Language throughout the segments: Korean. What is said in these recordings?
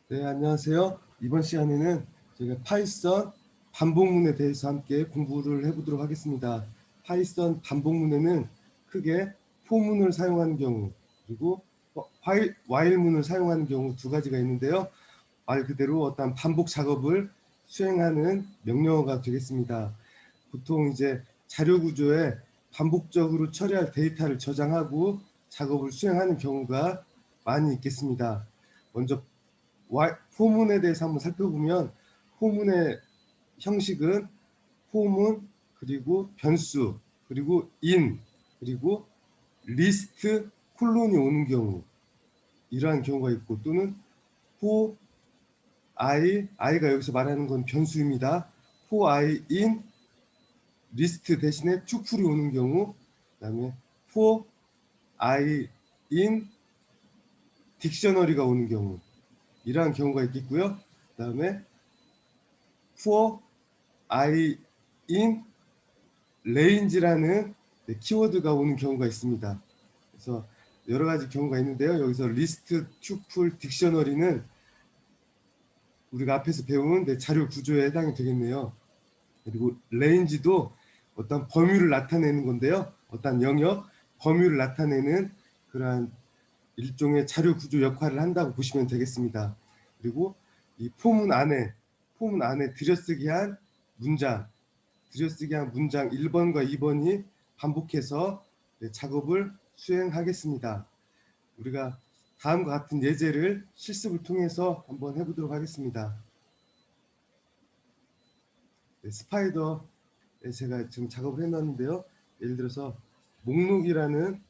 네, 안녕하세요. 이번 시간에는 저희가 파이썬 반복문에 대해서 함께 공부를 해보도록 하겠습니다. 파이썬 반복문에는 크게 포문을 사용하는 경우, 그리고 while문을 사용하는 경우 두 가지가 있는데요. 말 그대로 어떤 반복 작업을 수행하는 명령어가 되겠습니다. 보통 이제 자료 구조에 반복적으로 처리할 데이터를 저장하고 작업을 수행하는 경우가 많이 있겠습니다. 먼저 포문에 대해서 한번 살펴보면, 포문의 형식은 포문, 그리고 변수, 그리고 인, 그리고 리스트, 콜론이 오는 경우, 이러한 경우가 있고, 또는 for i가 여기서 말하는 건 변수입니다. for i in 리스트 대신에 투풀이 오는 경우, 그 다음에 for i in 딕셔너리가 오는 경우, 이러한 경우가 있겠고요. 그 다음에 for i in range라는 키워드가 오는 경우가 있습니다. 그래서 여러 가지 경우가 있는데요. 여기서 리스트, 튜플, 딕셔너리는 우리가 앞에서 배운 자료 구조에 해당이 되겠네요. 그리고 range도 어떤 범위를 나타내는 건데요. 어떤 영역, 범위를 나타내는 그러한 일종의 자료 구조 역할을 한다고 보시면 되겠습니다. 그리고 이 포문 안에 들여쓰기한 문장 1번과 2번이 반복해서 작업을 수행하겠습니다. 우리가 다음과 같은 예제를 실습을 통해서 한번 해보도록 하겠습니다. 스파이더에 제가 지금 작업을 해놨는데요. 예를 들어서 목록이라는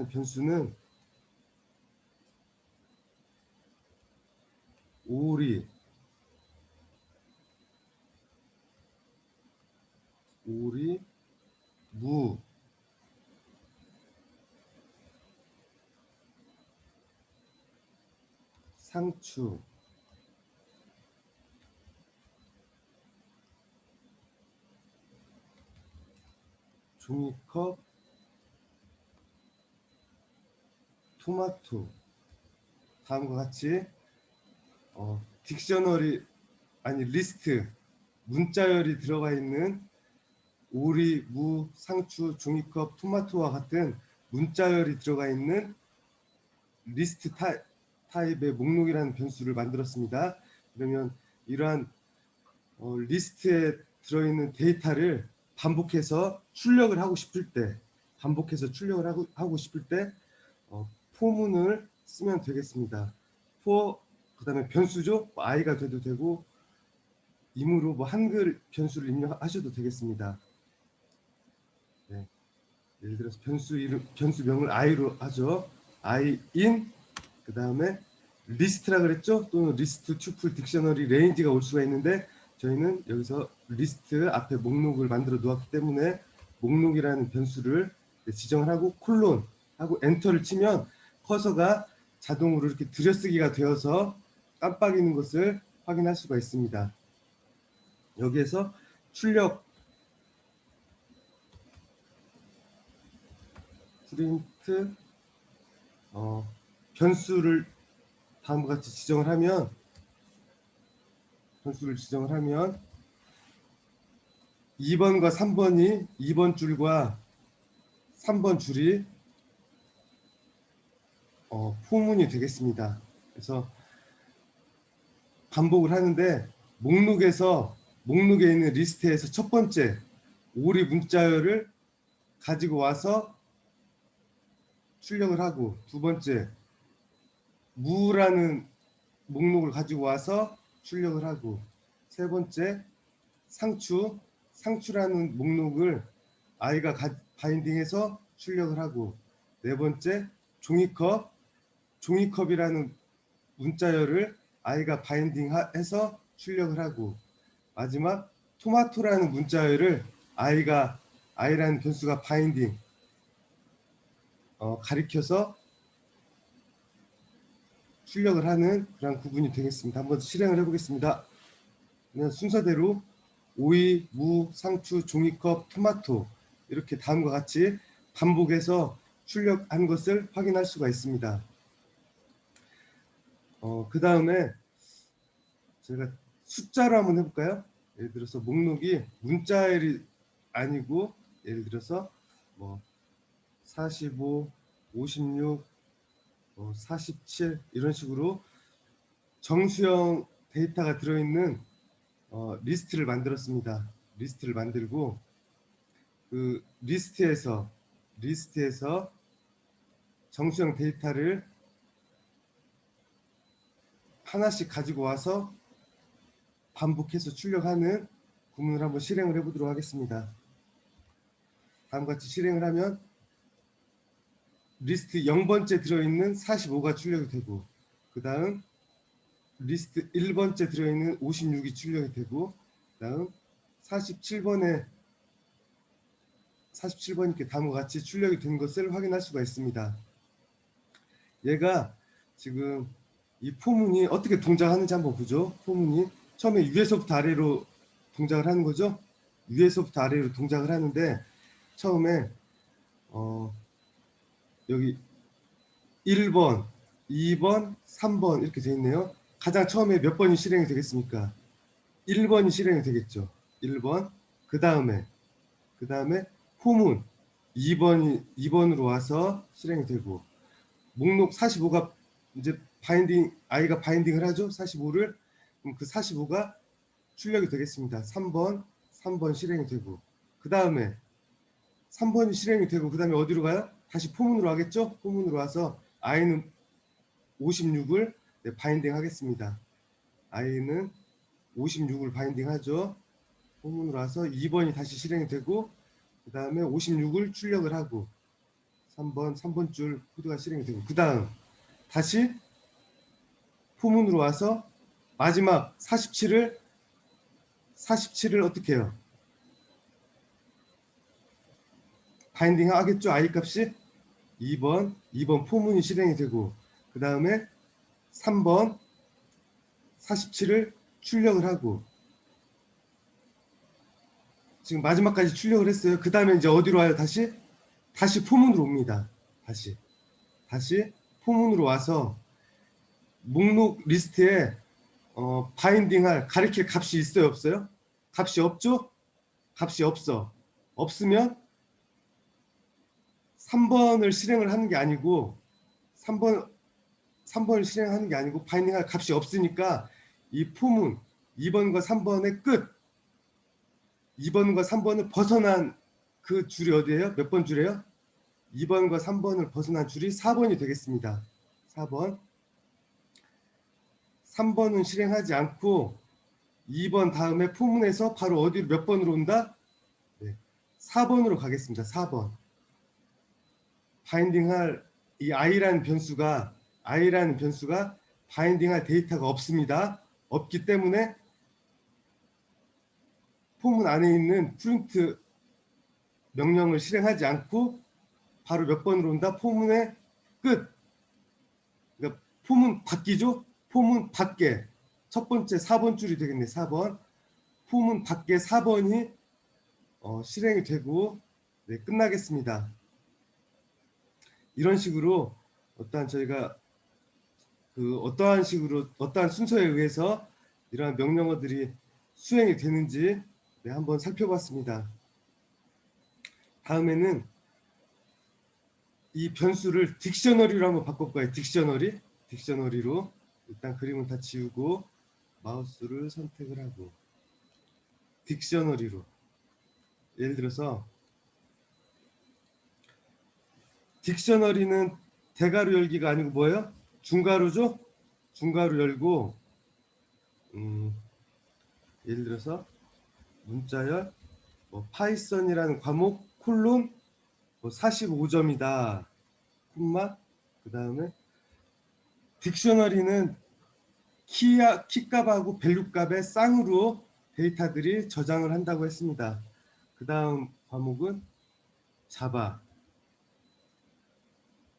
변수는 오리, 무, 상추, 종이컵, 토마토, 다음과 같이 딕셔너리 리스트, 문자열이 들어가 있는 오리, 무, 상추, 종이컵, 토마토와 같은 문자열이 들어가 있는 리스트 타입의 목록이라는 변수를 만들었습니다. 그러면 이러한 리스트에 들어있는 데이터를 반복해서 출력을 하고 싶을 때, 포문을 쓰면 되겠습니다. 그 다음에 변수죠. i가 돼도 되고, 임으로 한글 변수를 입력하셔도 되겠습니다. 네. 예를 들어서 변수명을 i로 하죠. i in, 그 다음에 리스트라 그랬죠. 또는 리스트, 튜플, 딕셔너리, 레인지가 올 수가 있는데, 저희는 여기서 리스트 앞에 목록을 만들어 놓았기 때문에 목록이라는 변수를 지정을 하고 콜론 하고 엔터를 치면 커서가 자동으로 이렇게 들여쓰기가 되어서 깜빡이는 것을 확인할 수가 있습니다. 여기에서 출력 프린트 변수를 다음과 같이 지정을 하면 2번과 3번이 2번 줄과 3번 줄이 포문이 되겠습니다. 그래서 반복을 하는데 목록에 있는 리스트에서 첫 번째 오리 문자열을 가지고 와서 출력을 하고, 두 번째 무라는 목록을 가지고 와서 출력을 하고, 세 번째 상추라는 목록을 i가 바인딩해서 출력을 하고, 네 번째 종이컵이라는 문자열을 i가 바인딩해서 출력을 하고, 마지막 토마토라는 문자열을 i라는 변수가 바인딩 가리켜서 출력을 하는 그런 구분이 되겠습니다. 한번 실행을 해보겠습니다. 순서대로 오이, 무, 상추, 종이컵, 토마토 이렇게 다음과 같이 반복해서 출력한 것을 확인할 수가 있습니다. 그 다음에 제가 숫자로 한번 해볼까요? 예를 들어서 목록이 문자열이 아니고 예를 들어서 뭐 45, 56, 47 이런 식으로 정수형 데이터가 들어있는 리스트를 만들었습니다. 리스트를 만들고 그 리스트에서 정수형 데이터를 하나씩 가지고 와서 반복해서 출력하는 구문을 한번 실행을 해보도록 하겠습니다. 다음과 같이 실행을 하면 리스트 0번째 들어있는 45가 출력이 되고 그 다음 리스트 1번째 들어있는 56이 출력이 되고 그 다음 47번에 47번 이렇게 다음과 같이 출력이 된 것을 확인할 수가 있습니다. 얘가 지금 이 포문이 어떻게 동작하는지 한번 보죠. 포문이 처음에 위에서부터 아래로 동작을 하는 거죠. 위에서부터 아래로 동작을 하는데 처음에 여기 1번, 2번, 3번 이렇게 되어 있네요. 가장 처음에 몇 번이 실행이 되겠습니까? 1번이 실행이 되겠죠. 1번. 그 다음에 포문 2번으로 와서 실행이 되고 목록 45가 이제 아이가 바인딩을 하죠. 45를. 그럼 그 45가 출력이 되겠습니다. 3번 실행이 되고 그 다음에 3번이 실행이 되고 그 다음에 어디로 가요? 다시 포문으로 하겠죠. 포문으로 와서 i는 56을 바인딩 하겠습니다. i는 56을 바인딩 하죠. 포문으로 와서 2번이 다시 실행이 되고 그 다음에 56을 출력을 하고 3번 줄 코드가 실행이 되고 그 다음 다시 포문으로 와서 마지막 47을 어떻게 해요? 바인딩 하겠죠. i 값이 2번 포문이 실행이 되고 그 다음에 3번 47을 출력을 하고 지금 마지막까지 출력을 했어요. 그 다음에 이제 어디로 와요? 다시 포문으로 옵니다. 다시 포문으로 와서 목록 리스트에 바인딩할 가리킬 값이 있어요? 없어요? 값이 없죠? 값이 없으면 3번을 실행을 하는 게 아니고 3번을 실행하는 게 아니고 바인딩할 값이 없으니까 이 포문 2번과 3번의 끝 2번과 3번을 벗어난 그 줄이 어디예요? 몇 번 줄이에요? 2번과 3번을 벗어난 줄이 4번이 되겠습니다. 4번 3번은 실행하지 않고 2번 다음에 포문에서 바로 어디로 몇 번으로 온다? 네, 4번으로 가겠습니다. 4번 바인딩할 이 i라는 변수가 바인딩할 데이터가 없습니다. 없기 때문에 포문 안에 있는 프린트 명령을 실행하지 않고 바로 몇 번으로 온다? 포문의 끝. 그러니까 포문 밖이죠? 포문 밖에 첫 번째 4번 줄이 되겠네. 4번 포문 밖에 4번이 실행이 되고 네, 끝나겠습니다. 이런 식으로 저희가 어떠한 순서에 의해서 이러한 명령어들이 수행이 되는지 네, 한번 살펴봤습니다. 다음에는 이 변수를 딕셔너리로 한번 바꿔볼까요? 딕셔너리로 일단 그림은 다 지우고 마우스를 선택을 하고 딕셔너리로 예를 들어서 딕셔너리는 대괄호 열기가 아니고 뭐예요? 중괄호죠? 중괄호 열고 예를 들어서 문자열 파이썬이라는 과목 콜론 45점이다. 콤마 그 다음에 딕셔너리는 키값하고 밸류값의 쌍으로 데이터들이 저장을 한다고 했습니다. 그 다음 과목은 자바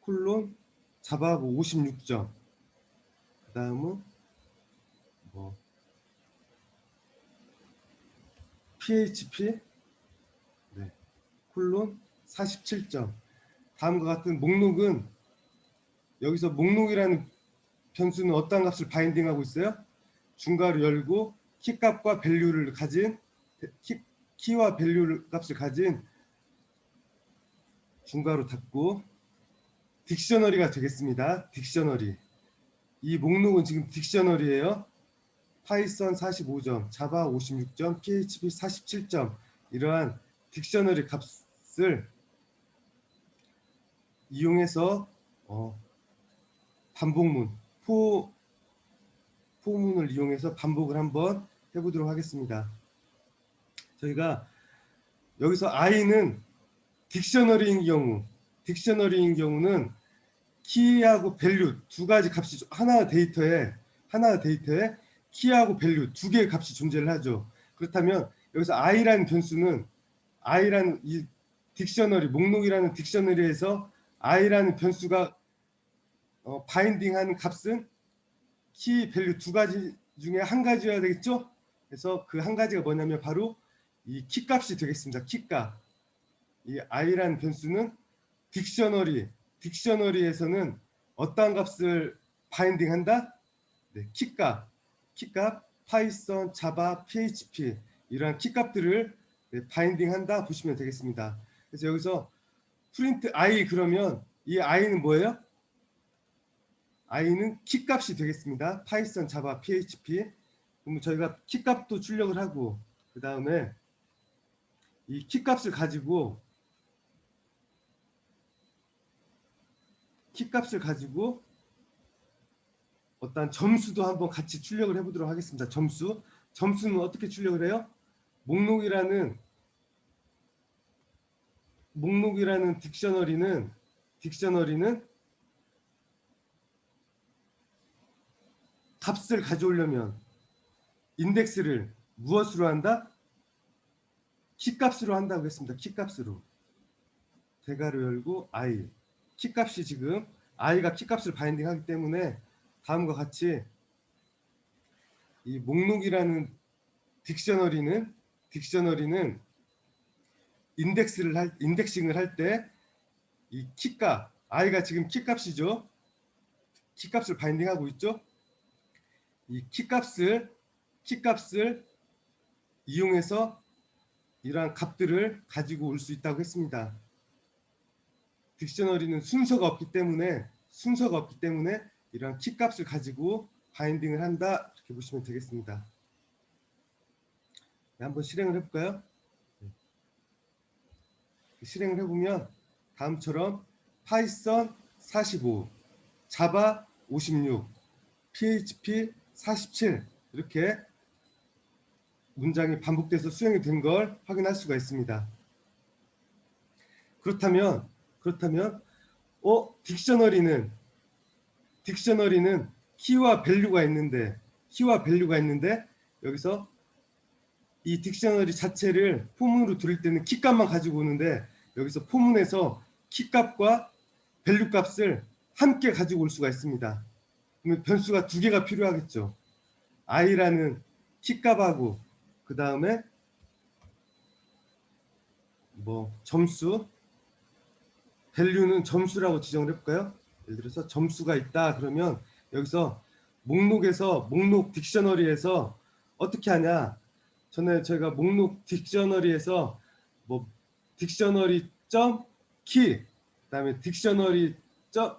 콜론 자바 56점 그 다음은 PHP 네, 콜론 47점 다음과 같은 목록은 여기서 목록이라는 변수는 어떤 값을 바인딩하고 있어요? 중괄호 열고 키값과 밸류를 가진 키와 밸류 값을 가진 중괄호 닫고 딕셔너리가 되겠습니다. 딕셔너리. 이 목록은 지금 딕셔너리예요. 파이썬 45점, 자바 56점, PHP 47점 이러한 딕셔너리 값을 이용해서 반복문, 포문을 이용해서 반복을 한번 해보도록 하겠습니다. 저희가 여기서 i는 딕셔너리인 경우는 키하고 밸류 두 가지 값이 하나의 데이터에 키하고 밸류 두 개의 값이 존재를 하죠. 그렇다면 여기서 i라는 변수는 i라는 이 딕셔너리 목록이라는 딕셔너리에서 i라는 변수가 바인딩하는 값은 키 밸류 두 가지 중에 한 가지여야 되겠죠. 그래서 그 한 가지가 뭐냐면 바로 이 키 값이 되겠습니다. 키 값. 이 i라는 변수는 딕셔너리에서는 어떠한 값을 바인딩한다? 네, 키값, 파이썬, 자바, PHP 이러한 키값들을 바인딩한다 보시면 되겠습니다. 그래서 여기서 프린트 i 그러면 이 i는 뭐예요? i는 키값이 되겠습니다. 파이썬, 자바, PHP. 그러면 저희가 키값도 출력을 하고 그 다음에 이 키값을 가지고 어떤 점수도 한번 같이 출력을 해보도록 하겠습니다. 점수는 어떻게 출력을 해요? 목록이라는 딕셔너리는 값을 가져오려면 인덱스를 무엇으로 한다? 키값으로 한다고 했습니다. 키값으로. 대괄호 열고 i. 키값이 지금 i가 키값을 바인딩하기 때문에 다음과 같이 이 목록이라는 딕셔너리는 인덱싱을 할 때 이 키값 i가 지금 키값이죠. 키값을 바인딩하고 있죠. 이 키값을 이용해서 이러한 값들을 가지고 올 수 있다고 했습니다. 딕셔너리는 순서가 없기 때문에 이러한 키값을 가지고 바인딩을 한다 이렇게 보시면 되겠습니다. 네, 한번 실행을 해볼까요? 실행을 해보면 다음처럼 파이썬 45, 자바 56, PHP 47 이렇게 문장이 반복돼서 수행이 된 걸 확인할 수가 있습니다. 그렇다면 딕셔너리는 키와 밸류가 있는데 여기서 이 딕셔너리 자체를 포문으로 들을 때는 키값만 가지고 오는데 여기서 포문에서 키값과 밸류 값을 함께 가지고 올 수가 있습니다. 그러면 변수가 두 개가 필요하겠죠. i라는 키값하고 그 다음에 점수, 밸류는 점수라고 지정을 해볼까요? 예를 들어서 점수가 있다 그러면 여기서 목록 딕셔너리에서 어떻게 하냐? 전에 저희가 목록 딕셔너리에서 딕셔너리 점 키, 그다음에 딕셔너리 점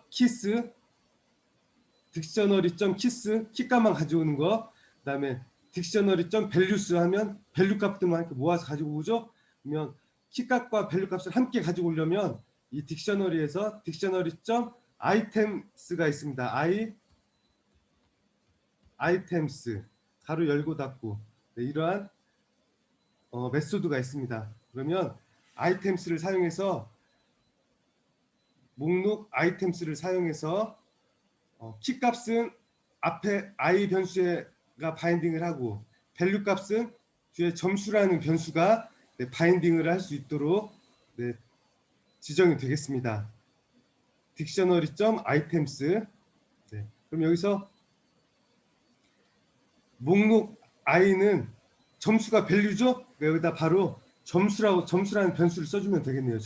키스, 키값만 가져오는 거, 그다음에 딕셔너리 점 밸류스 하면 밸류 값들만 이렇게 모아서 가지고 오죠. 그러면 키값과 밸류 값을 함께 가지고 오려면 이 딕셔너리에서 딕셔너리 점 아이템스가 있습니다. 아이템스 가로 열고 닫고 이러한 메소드가 있습니다. 그러면 아이템스를 사용해서 목록 아이템스를 사용해서 키값은 앞에 i 변수가 바인딩을 하고 밸류 값은 뒤에 점수라는 변수가 바인딩을 할 수 있도록 지정이 되겠습니다. 딕셔너리 점 아이템스. 그럼 여기서 목록 i는 점수가 밸류죠. 여기다 바로 점수라는 변수를 써주면 되겠네요.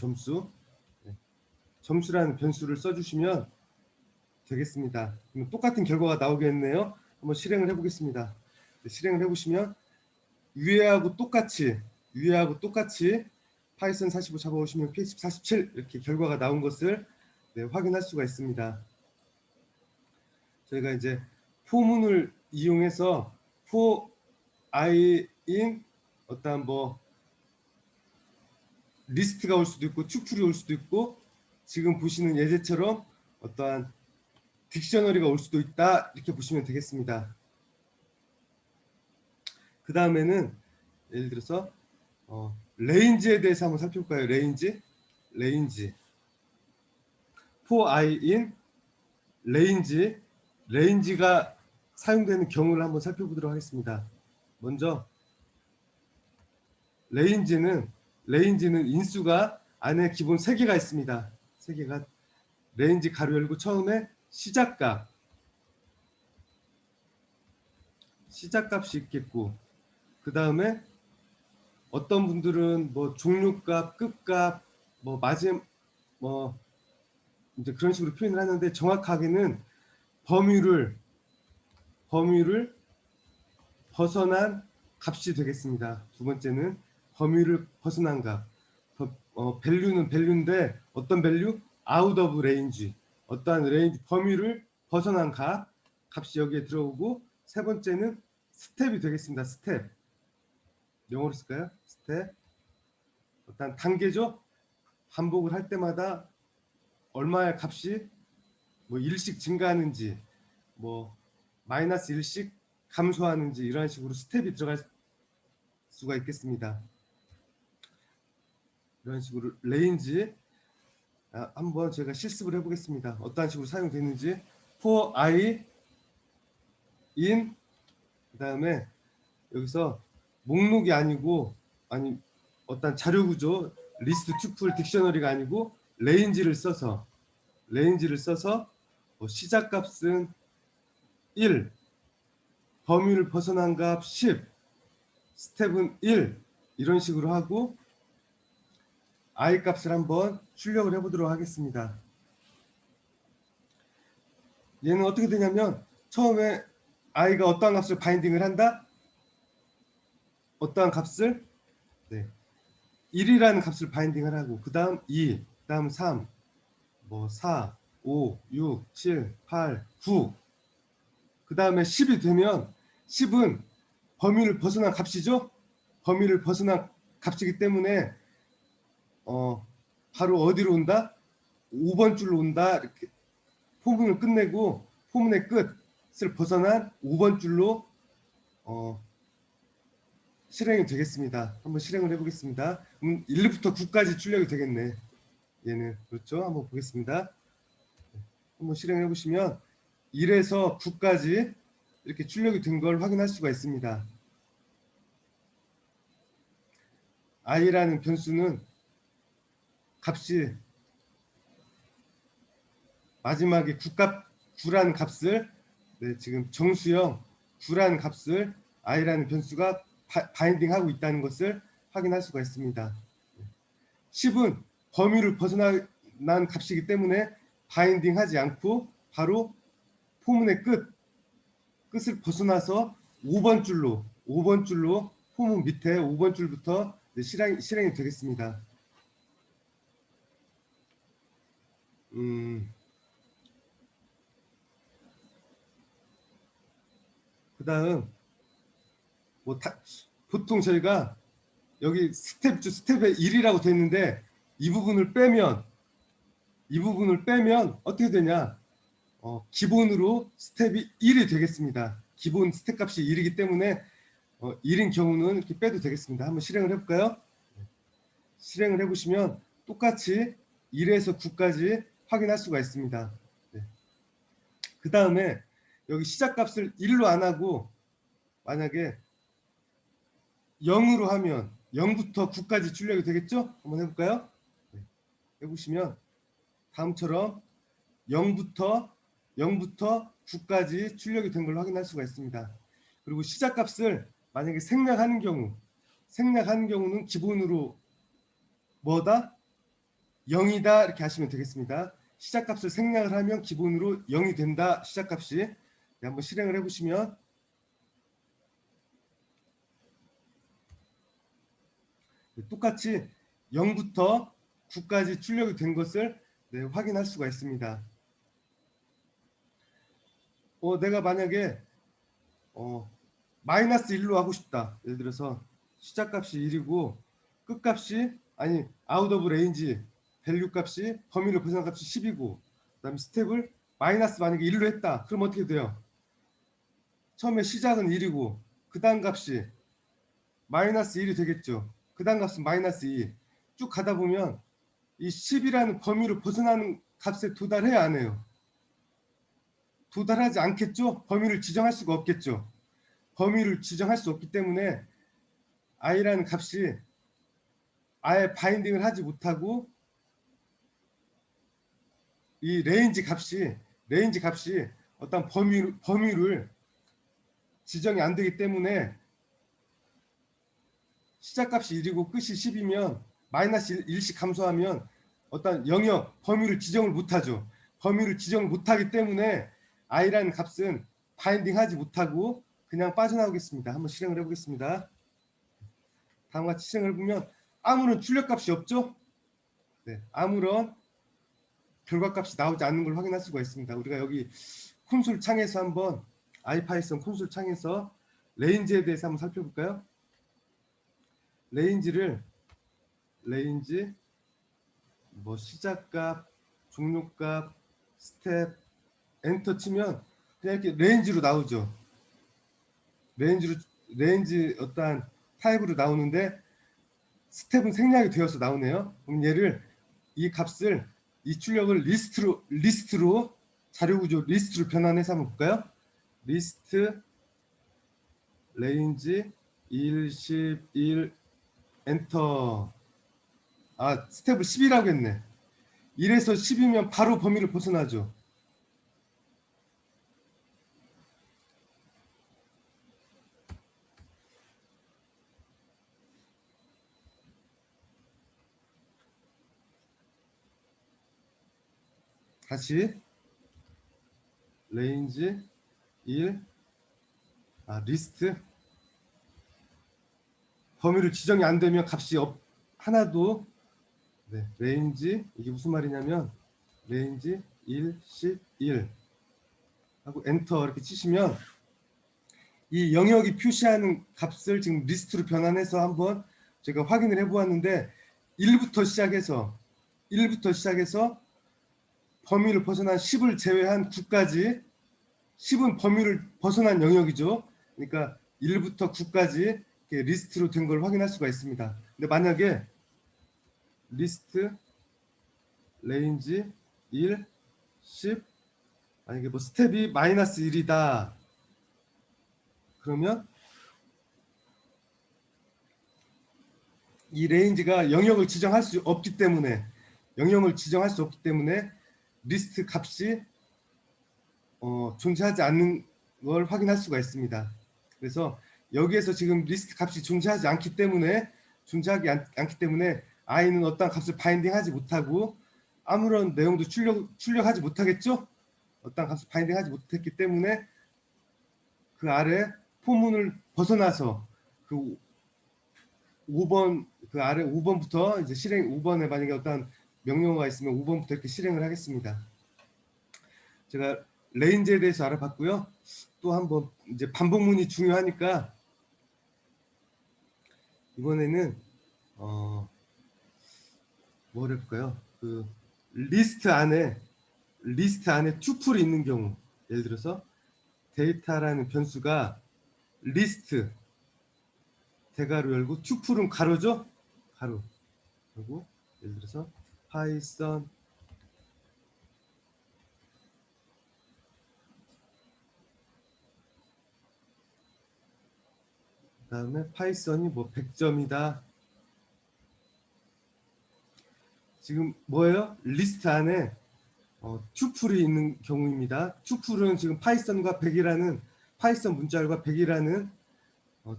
점수라는 변수를 써주시면 되겠습니다. 그럼 똑같은 결과가 나오겠네요. 한번 실행을 해보겠습니다. 네, 실행을 해보시면 위에하고 똑같이 파이썬 45 잡아오시면 PHP 47 이렇게 결과가 나온 것을 네, 확인할 수가 있습니다. 저희가 이제 포문을 이용해서 for i in 어떤 뭐 리스트가 올 수도 있고 튜플이 올 수도 있고 지금 보시는 예제처럼 어떠한 딕셔너리가 올 수도 있다 이렇게 보시면 되겠습니다. 그 다음에는 예를 들어서 레인지에 대해서 한번 살펴볼까요? 레인지 for i in 레인지가 사용되는 경우를 한번 살펴보도록 하겠습니다. 먼저 레인지는 인수가 안에 기본 3개가 있습니다. 3개가 레인지 가로 열고 처음에 시작값이 있겠고 그 다음에 어떤 분들은 뭐 종류값, 끝값, 뭐 마지막 뭐 이제 그런 식으로 표현을 하는데 정확하게는 범위를 벗어난 값이 되겠습니다. 두 번째는 범위를 벗어난 값. 밸류는 밸류인데 어떤 밸류? out of range. 어떠한 레인지 범위를 벗어난 값이 여기에 들어오고 세 번째는 스텝이 되겠습니다. 스텝. 영어로 쓸까요? 스텝. 어떤 단계죠. 반복을 할 때마다 얼마의 값이 뭐 1씩 증가하는지 뭐 마이너스 1씩 감소하는지 이런 식으로 스텝이 들어갈 수가 있겠습니다. 이런 식으로 레인지 한번 제가 실습을 해보겠습니다. 어떠한 식으로 사용되는지 for i in 그 다음에 여기서 목록이 아니고 어떤 자료 구조 리스트 튜플 딕셔너리가 아니고 레인지를 써서 뭐 시작값은 1 범위를 벗어난 값 10 스텝은 1 이런 식으로 하고 i 값을 한번 출력을 해보도록 하겠습니다. 얘는 어떻게 되냐면 처음에 i가 어떠한 값을 바인딩을 한다? 어떠한 값을? 네. 1이라는 값을 바인딩을 하고 그 다음 2, 그 다음 3, 뭐 4, 5, 6, 7, 8, 9 그 다음에 10이 되면 10은 범위를 벗어난 값이죠? 범위를 벗어난 값이기 때문에 바로 어디로 온다? 5번 줄로 온다. 이렇게 포문을 끝내고 포문의 끝을 벗어난 5번 줄로 실행이 되겠습니다. 한번 실행을 해보겠습니다. 1부터 9까지 출력이 되겠네. 얘는 그렇죠? 한번 보겠습니다. 한번 실행해 보시면 1에서 9까지 이렇게 출력이 된 걸 확인할 수가 있습니다. i라는 변수는 값이 마지막에 9라는 값을 지금 정수형 9라는 값을 i라는 변수가 바인딩하고 있다는 것을 확인할 수가 있습니다. 10은 범위를 벗어난 값이기 때문에 바인딩하지 않고 바로 포문의 끝을 벗어나서 5번 줄로 포문 밑에 5번 줄부터 실행이 되겠습니다. 그 다음 보통 저희가 여기 스텝에 1이라고 되어 있는데 이 부분을 빼면 어떻게 되냐? 기본으로 스텝이 1이 되겠습니다. 기본 스텝 값이 1이기 때문에 1인 경우는 이렇게 빼도 되겠습니다. 한번 실행을 해볼까요? 실행을 해보시면 똑같이 1에서 9까지 확인할 수가 있습니다. 네. 그 다음에 여기 시작값을 1로 안 하고 만약에 0으로 하면 0부터 9까지 출력이 되겠죠? 한번 해볼까요? 네. 해보시면 다음처럼 0부터 9까지 출력이 된 걸 확인할 수가 있습니다. 그리고 시작값을 만약에 생략하는 경우는 기본으로 뭐다? 0이다 이렇게 하시면 되겠습니다. 시작값을 생략을 하면 기본으로 0이 된다. 시작값이. 네, 한번 실행을 해보시면 똑같이 0부터 9까지 출력이 된 것을 네, 확인할 수가 있습니다. 내가 만약에 마이너스 1로 하고 싶다. 예를 들어서 시작값이 1이고 끝값이 아니 아웃 오브 레인지 밸류 값이 범위를 벗어난 값이 10이고 그다음에 스텝을 마이너스 만약에 1로 했다. 그럼 어떻게 돼요? 처음에 시작은 1이고 그 다음 값이 마이너스 1이 되겠죠. 그 다음 값은 마이너스 2. 쭉 가다 보면 이 10이라는 범위를 벗어나는 값에 도달해야 안 해요. 도달하지 않겠죠? 범위를 지정할 수가 없겠죠. 범위를 지정할 수 없기 때문에 i라는 값이 아예 바인딩을 하지 못하고 이 레인지 값이 어떤 범위를 지정이 안 되기 때문에 시작값이 1이고 끝이 10이면 마이너스 1씩 감소하면 어떤 영역 범위를 지정을 못하죠. 범위를 지정을 못하기 때문에 i라는 값은 바인딩하지 못하고 그냥 빠져나오겠습니다. 한번 실행을 해보겠습니다. 다음과 같이 실행을 해보면 아무런 출력값이 없죠. 네, 아무런 결과값이 나오지 않는 걸 확인할 수가 있습니다. 우리가 여기 콘솔 창에서 한번 아이파이썬 콘솔 창에서 레인지에 대해서 한번 살펴볼까요? 레인지 뭐 시작값, 종료값, 스텝, 엔터 치면 그냥 이렇게 레인지로 나오죠. 레인지 어떠한 타입으로 나오는데 스텝은 생략이 되어서 나오네요. 그럼 얘를 이 값을 이 출력을 리스트로 자료 구조 리스트로 변환해서 한번 볼까요? 리스트 레인지 1, 11 엔터. 스텝을 10이라고 했네. 1에서 10이면 바로 범위를 벗어나죠. 다시 레인지 1 리스트 범위를 지정이 안 되면 값이 하나도 네, 레인지 이게 무슨 말이냐면 레인지 1, 11 하고 엔터 이렇게 치시면 이 영역이 표시하는 값을 지금 리스트로 변환해서 한번 제가 확인을 해 보았는데 1부터 시작해서 범위를 벗어난 10을 제외한 9까지 10은 범위를 벗어난 영역이죠. 그러니까 1부터 9까지 리스트로 된 걸 확인할 수가 있습니다. 근데 만약에 리스트 레인지 1, 10 만약에 뭐 스텝이 마이너스 1이다. 그러면 이 레인지가 영역을 지정할 수 없기 때문에 리스트 값이 존재하지 않는 걸 확인할 수가 있습니다. 그래서 여기에서 지금 리스트 값이 존재하지 않기 때문에 i는 어떤 값을 바인딩하지 못하고 아무런 내용도 출력하지 못하겠죠. 어떤 값을 바인딩하지 못했기 때문에 그 아래 포문을 벗어나서 그 5번 그 아래 5번부터 이제 5번에 만약에 어떤 명령어가 있으면 5번부터 이렇게 실행을 하겠습니다. 제가 레인지에 대해서 알아봤고요. 또 한번 이제 반복문이 중요하니까 이번에는 뭘 해볼까요? 그 리스트 안에 튜플이 있는 경우, 예를 들어서 데이터라는 변수가 리스트 대괄호 열고 튜플은 가로죠? 가로. 그리고 예를 들어서 파이썬 그다음에 파이썬이 뭐 100점이다. 지금 뭐예요? 리스트 안에 튜플이 있는 경우입니다. 튜플은 지금 파이썬과 100이라는 파이썬 문자열과 100이라는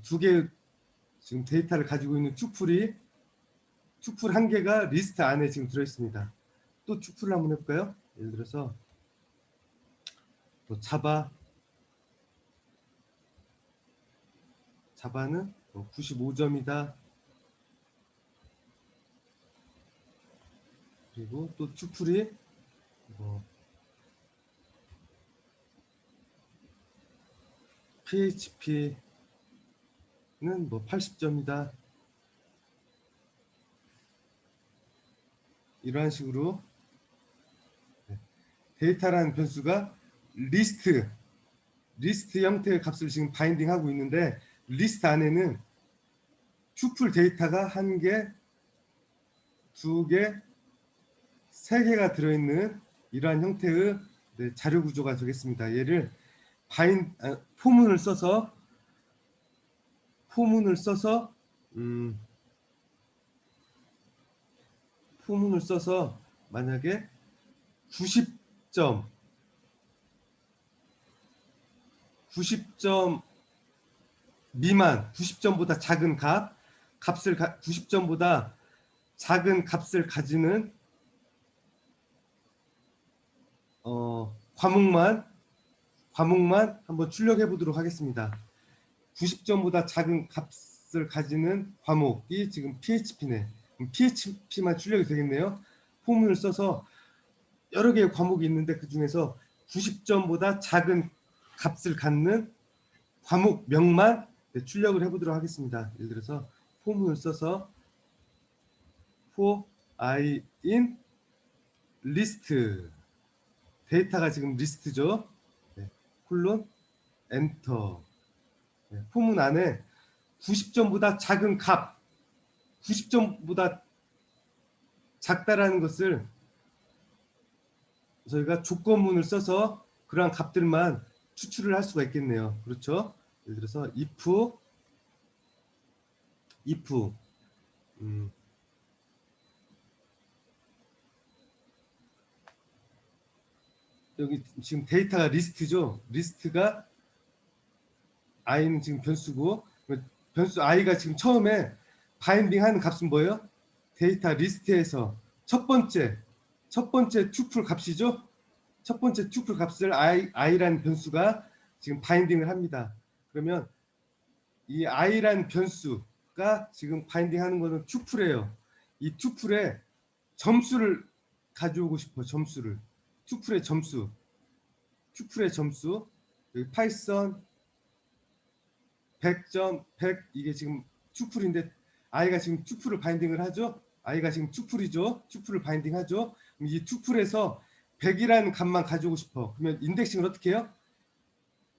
두 개의 지금 데이터를 가지고 있는 튜플 한 개가 리스트 안에 지금 들어 있습니다. 또 튜플을 한번 해볼까요? 예를 들어서 또 자바는 95점이다. 그리고 또 튜플이 PHP는 80점이다. 이러한 식으로 데이터라는 변수가 리스트 형태의 값을 지금 바인딩하고 있는데, 리스트 안에는 튜플 데이터가 1개, 2개, 3개가 들어있는 이러한 형태의 자료 구조가 되겠습니다. 얘를 포문을 써서 만약에 90점 미만, 90점보다 작은 값을 90점보다 작은 값을 가지는 과목만 한번 출력해 보도록 하겠습니다. 90점보다 작은 값을 가지는 과목이 지금 PHP네. PHP만 출력이 되겠네요. 포문을 써서 여러 개의 과목이 있는데 그 중에서 90점보다 작은 값을 갖는 과목명만 출력을 해보도록 하겠습니다. 예를 들어서 포문을 써서 for I in list, 데이터가 지금 리스트죠. 콜론 엔터. 포문 안에 90점보다 작은 값, 90점보다 작다라는 것을 저희가 조건문을 써서 그러한 값들만 추출을 할 수가 있겠네요. 그렇죠? 예를 들어서 if 여기 지금 데이터가 리스트죠. 리스트가 i는 지금 변수고, 변수 i가 지금 처음에 바인딩 하는 값은 뭐예요? 데이터 리스트에서 첫 번째 튜플 값이죠. 첫 번째 튜플 값을 i라는 변수가 지금 바인딩을 합니다. 그러면 이 i라는 변수가 지금 바인딩 하는 거는 튜플이에요. 이 튜플에 점수를 가져오고 싶어. 튜플의 점수 여기 파이썬 100점 100, 이게 지금 튜플인데 i가 지금 튜플을 바인딩을 하죠. i가 지금 튜플이죠. 튜플을 바인딩하죠. 이 튜플에서 100이라는 값만 가지고 싶어. 그러면 인덱싱을 어떻게 해요?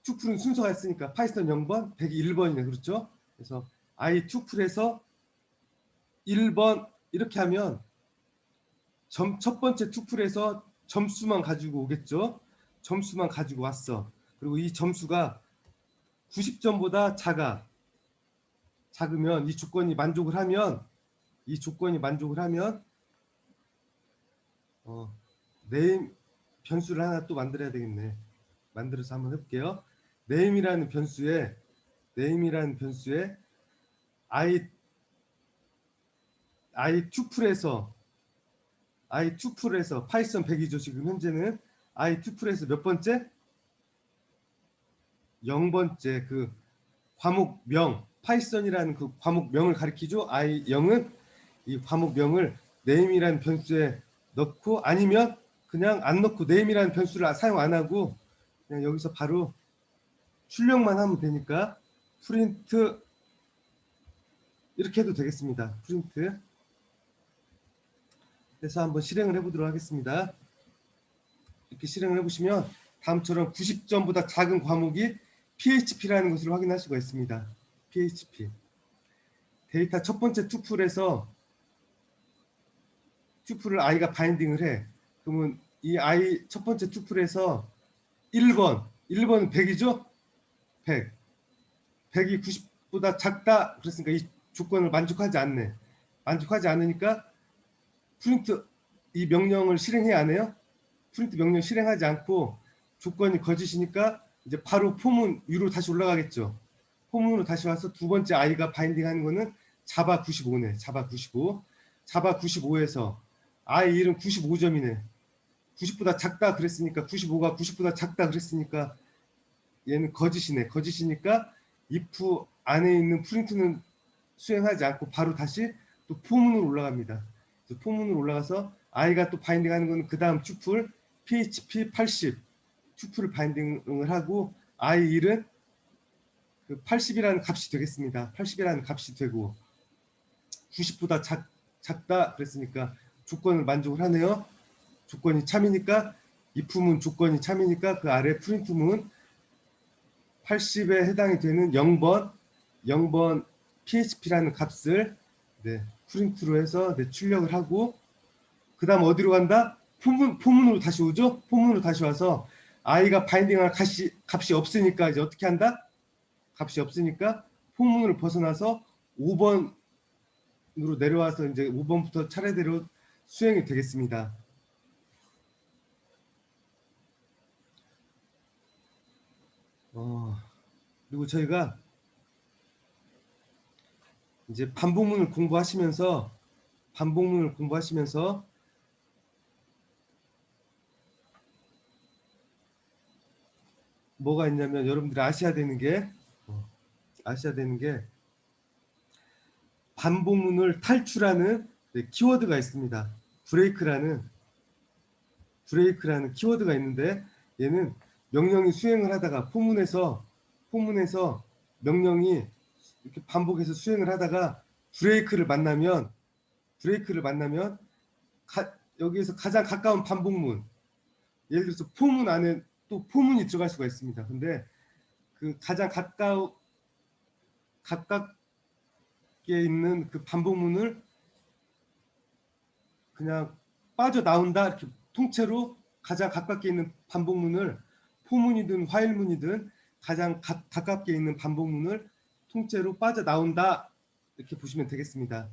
튜플은 순서가 있으니까 파이썬 0번, 100이 1번이네. 그렇죠? 그래서 i 튜플에서 1번 이렇게 하면 첫 번째 튜플에서 점수만 가지고 오겠죠. 점수만 가지고 왔어. 그리고 이 점수가 90점보다 작으면 이 조건이 만족을 하면 네임 변수를 하나 또 만들어야 되겠네. 만들어서 한번 해볼게요. 네임이라는 변수에 i 튜플에서 파이썬 100이죠. 지금 현재는 i 튜플에서 몇 번째? 0번째 그 과목명, 파이썬이라는 그 과목명을 가리키죠. i0은 이 과목명을 name이라는 변수에 넣고, 아니면 그냥 안 넣고 name이라는 변수를 사용 안 하고 그냥 여기서 바로 출력만 하면 되니까 프린트 이렇게 해도 되겠습니다. 프린트 해서 한번 실행을 해보도록 하겠습니다. 이렇게 실행을 해보시면 다음처럼 90점보다 작은 과목이 PHP라는 것을 확인할 수가 있습니다. PHP 데이터 첫 번째 튜플에서 튜플을 i가 바인딩을 해. 그러면 이 i 첫 번째 튜플에서 1번은 100이죠? 100이 90보다 작다 그랬으니까 이 조건을 만족하지 않으니까 프린트 이 명령을 실행해야 하네요. 프린트 명령 실행하지 않고 조건이 거짓이니까 이제 바로 포문 위로 다시 올라가겠죠. 포문으로 다시 와서 두 번째 i가 바인딩하는 거는 자바 95네. 자바 95에서 i 1은 95점이네. 90보다 작다 그랬으니까 95가 90보다 작다 그랬으니까 얘는 거짓이네. 거짓이니까 if 안에 있는 프린트는 수행하지 않고 바로 다시 또 포문으로 올라갑니다. 포문으로 올라가서 i가 또 바인딩하는 거는 그 다음 튜플 php 80 튜플을 바인딩을 하고 i1은 그 80이라는 값이 되겠습니다. 80이라는 값이 되고 90보다 작다 그랬으니까 조건을 만족을 하네요. 조건이 참이니까 if문 조건이 참이니까 그 아래 프린트문 80에 해당이 되는 0번 php라는 값을 프린트로 해서 출력을 하고 그 다음 어디로 간다? 포문으로 다시 오죠? 포문으로 다시 와서 i가 바인딩할 값이 없으니까 이제 어떻게 한다? 값이 없으니까 포문을 벗어나서 5번으로 내려와서 이제 5번부터 차례대로 수행이 되겠습니다. 그리고 저희가 이제 반복문을 공부하시면서 뭐가 있냐면 여러분들이 아셔야 되는 게 반복문을 탈출하는 키워드가 있습니다. 브레이크라는 키워드가 있는데 얘는 명령이 수행을 하다가 포문에서 명령이 이렇게 반복해서 수행을 하다가 브레이크를 만나면 여기에서 가장 가까운 반복문, 예를 들어서 포문 안에 또 포문이 들어갈 수가 있습니다. 근데 그 가장 가깝게 있는 그 반복문을 그냥 빠져나온다, 이렇게 통째로 가장 가깝게 있는 반복문을 포문이든 화일문이든 가장 가깝게 있는 반복문을 통째로 빠져나온다, 이렇게 보시면 되겠습니다.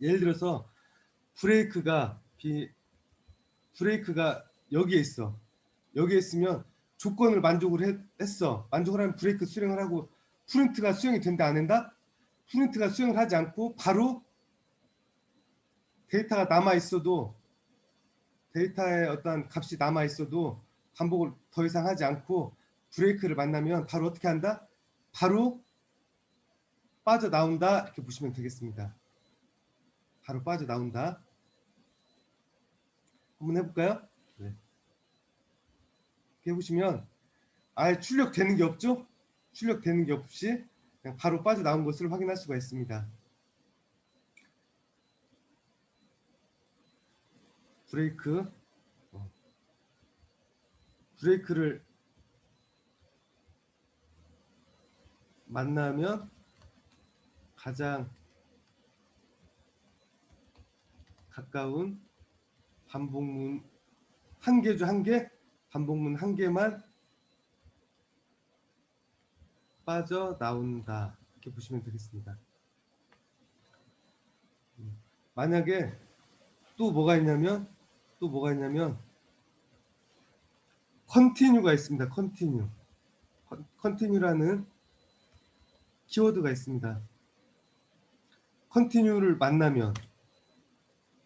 예를 들어서 브레이크가 여기에 있어. 여기에 있으면 조건을 만족을 했어. 만족을 하면 브레이크 수행을 하고 프린트가 수행이 된다 안 된다? 프린트가 수행을 하지 않고 바로 데이터가 남아 있어도 데이터에 어떤 값이 남아 있어도 반복을 더 이상 하지 않고 브레이크를 만나면 바로 어떻게 한다? 바로 빠져나온다, 이렇게 보시면 되겠습니다. 바로 빠져나온다. 한번 해볼까요? 네. 이렇게 해보시면 아예 출력되는 게 없죠? 출력되는 게 없이 그냥 바로 빠져나온 것을 확인할 수가 있습니다. 브레이크를 만나면 가장 가까운 반복문 한 개죠. 한 개, 반복문 한 개만 빠져나온다, 이렇게 보시면 되겠습니다. 만약에 또 뭐가 있냐면 컨티뉴가 있습니다. 컨티뉴라는 키워드가 있습니다. 컨티뉴를 만나면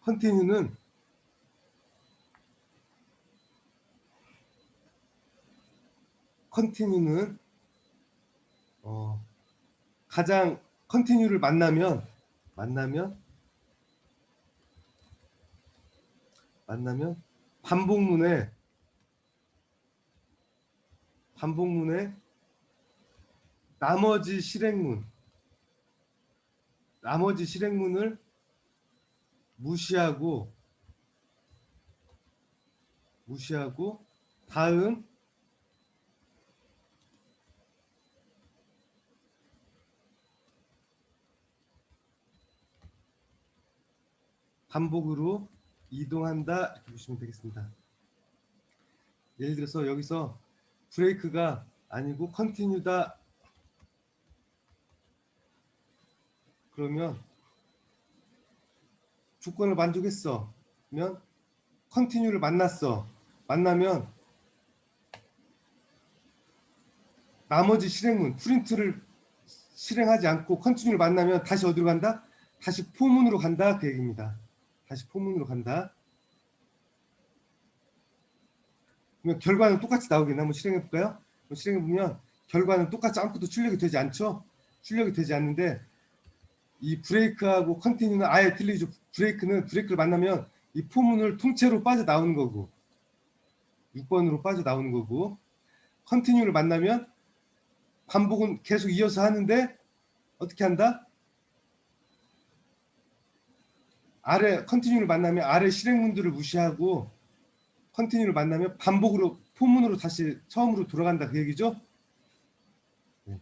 컨티뉴는 가장 컨티뉴를 만나면 반복문에 나머지 실행문을 무시하고 다음 반복으로 이동한다, 이렇게 보시면 되겠습니다. 예를 들어서 여기서 브레이크가 아니고 컨티뉴다 그러면 조건을 만족했어. 그러면 컨티뉴를 만나면 나머지 실행문 프린트를 실행하지 않고 컨티뉴를 만나면 다시 어디로 간다? 다시 포문으로 간다, 그 얘기입니다. 다시 포문으로 간다. 그러면 결과는 똑같이 나오겠나? 한번 실행해 볼까요? 실행해 보면 결과는 똑같이 아무것도 출력이 되지 않죠? 출력이 되지 않는데 이 브레이크하고 컨티뉴는 아예 틀리죠. 브레이크를 만나면 이 포문을 통째로 빠져나오는 거고 6번으로 빠져나오는 거고 컨티뉴를 만나면 반복은 계속 이어서 하는데 어떻게 한다? 아래 컨티뉴를 만나면 아래 실행문들을 무시하고 컨티뉴를 만나면 반복으로 포문으로 다시 처음으로 돌아간다 그 얘기죠? 네.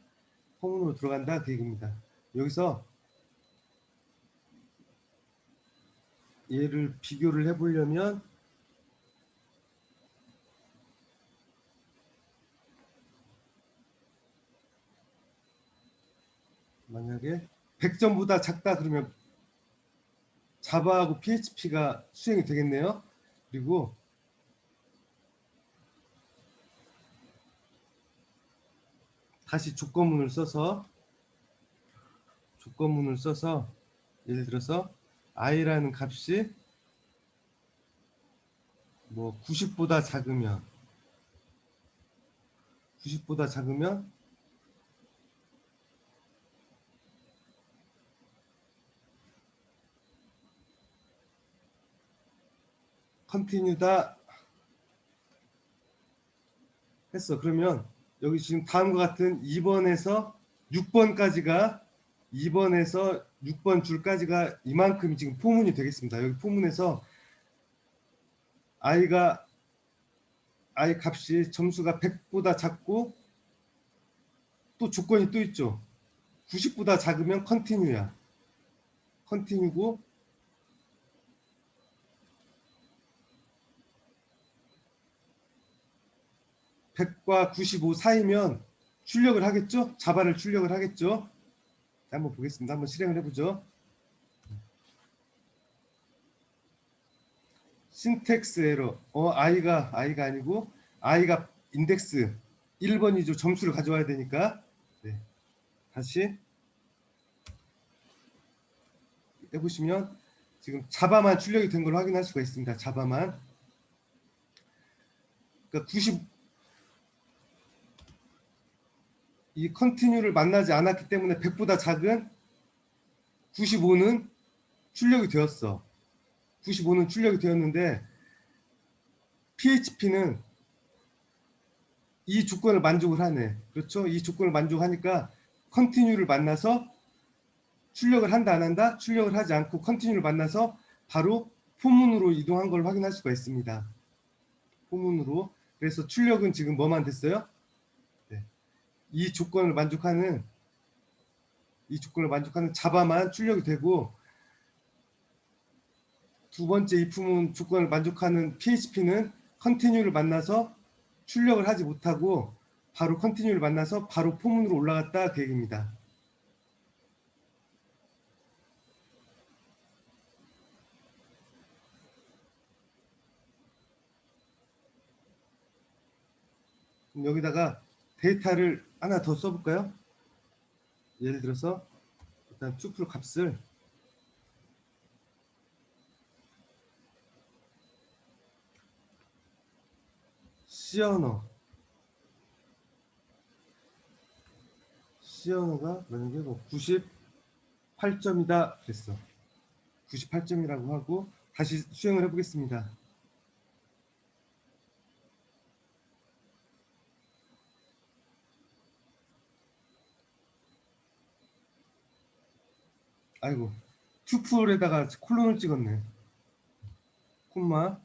포문으로 들어간다 그 얘기입니다. 여기서 얘를 비교를 해보려면 만약에 100점보다 작다 그러면 자바하고 PHP가 수행이 되겠네요. 그리고 다시 조건문을 써서 예를 들어서 i라는 값이 뭐 90보다 작으면 컨티뉴다 했어. 그러면 여기 지금 다음과 같은 2번에서 6번까지가 2번에서 6번 줄까지가 이만큼 지금 포문이 되겠습니다. 여기 포문에서 i 값이 점수가 100보다 작고 또 조건이 또 있죠. 90보다 작으면 컨티뉴야. 컨티뉴고 100과 95 사이면 출력을 하겠죠? 자바를 출력을 하겠죠? 자, 한번 보겠습니다. 한번 실행을 해보죠. 신텍스 에러. i가 아니고 i가 인덱스 1번이죠. 점수를 가져와야 되니까. 네. 다시 해보시면 지금 자바만 출력이 된 걸 확인할 수가 있습니다. 자바만. 그러니까 이 컨티뉴를 만나지 않았기 때문에 100보다 작은 95는 출력이 되었어. 95는 출력이 되었는데 PHP는 이 조건을 만족을 하네. 그렇죠? 이 조건을 만족하니까 컨티뉴를 만나서 출력을 한다 안 한다? 출력을 하지 않고 컨티뉴를 만나서 바로 포문으로 이동한 걸 확인할 수가 있습니다. 포문으로. 그래서 출력은 지금 뭐만 됐어요? 네. 이 조건을 만족하는 자바만 출력이 되고 두 번째 if문 조건을 만족하는 PHP는 컨티뉴를 만나서 출력을 하지 못하고 바로 컨티뉴를 만나서 바로 포문으로 올라갔다 그 얘기입니다. 그럼 여기다가 데이터를 하나 더 써볼까요? 예를 들어서 일단 투플 값을 시어너가 만약에 뭐 98점이다 그랬어. 98점이라고 하고 다시 수행을 해보겠습니다. 아이고 투플에다가 콜론을 찍었네. 콤마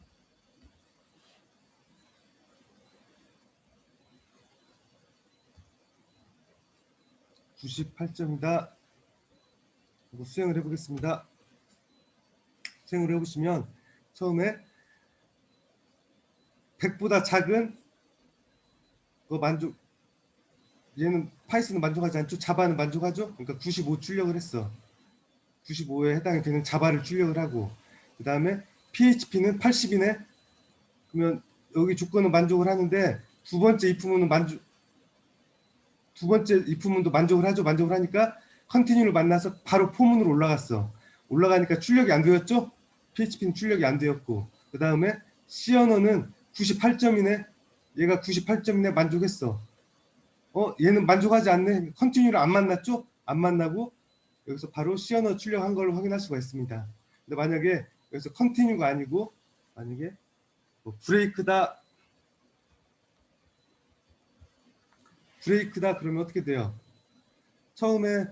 98점이다. 수행을 해보겠습니다. 수행을 해보시면 처음에 100보다 작은 거 만족, 얘는 파이썬은 만족하지 않죠? 자바는 만족하죠? 그러니까 95 출력을 했어. 95에 해당이 되는 자바를 출력을 하고 그 다음에 PHP는 80이네. 그러면 여기 조건은 만족을 하는데 두 번째 if문도 만족을 하죠. 만족을 하니까 컨티뉴를 만나서 바로 포문으로 올라갔어. 올라가니까 출력이 안 되었죠? PHP는 출력이 안 되었고 그 다음에 시어너는 98점이네. 얘가 98점이네 만족했어. 얘는 만족하지 않네. 컨티뉴를 안 만났죠? 안 만나고 여기서 바로 C 언어 출력한 걸 확인할 수가 있습니다. 근데 만약에 여기서 컨티뉴가 아니고 만약에 뭐 브레이크다 그러면 어떻게 돼요? 처음에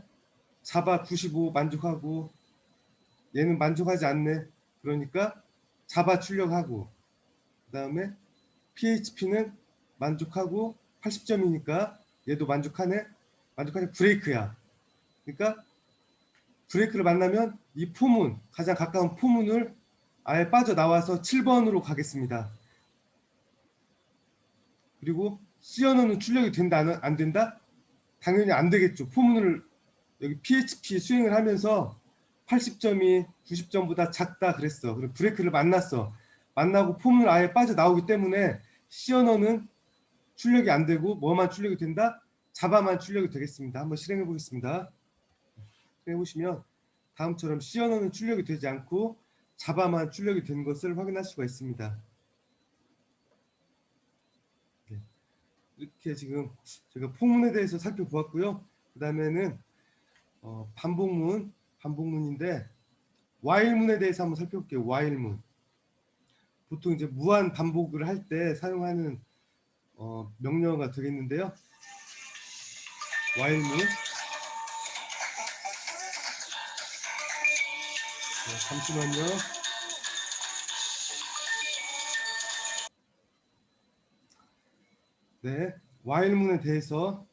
자바 95 만족하고 얘는 만족하지 않네. 그러니까 자바 출력하고 그 다음에 PHP는 만족하고 80점이니까 얘도 만족하네. 브레이크야. 그러니까 브레이크를 만나면 이 포문, 가장 가까운 포문을 아예 빠져나와서 7번으로 가겠습니다. 그리고 C 언어는 출력이 된다 안 된다? 당연히 안 되겠죠. 포문을 여기 PHP 수행을 하면서 80점이 90점보다 작다 그랬어. 그리고 브레이크를 만났어. 만나고 포문을 아예 빠져나오기 때문에 C 언어는 출력이 안 되고 뭐만 출력이 된다? 자바만 출력이 되겠습니다. 한번 실행해 보겠습니다. 실행해 보시면 다음처럼 C 언어는 출력이 되지 않고 자바만 출력이 된 것을 확인할 수가 있습니다. 네. 이렇게 지금 제가 포문에 대해서 살펴보았고요. 그 다음에는 반복문인데 while문에 대해서 한번 살펴볼게요. while문. 보통 이제 무한 반복을 할 때 사용하는 명령어가 되겠는데요. while문. 네, 잠시만요. 네, while문에 대해서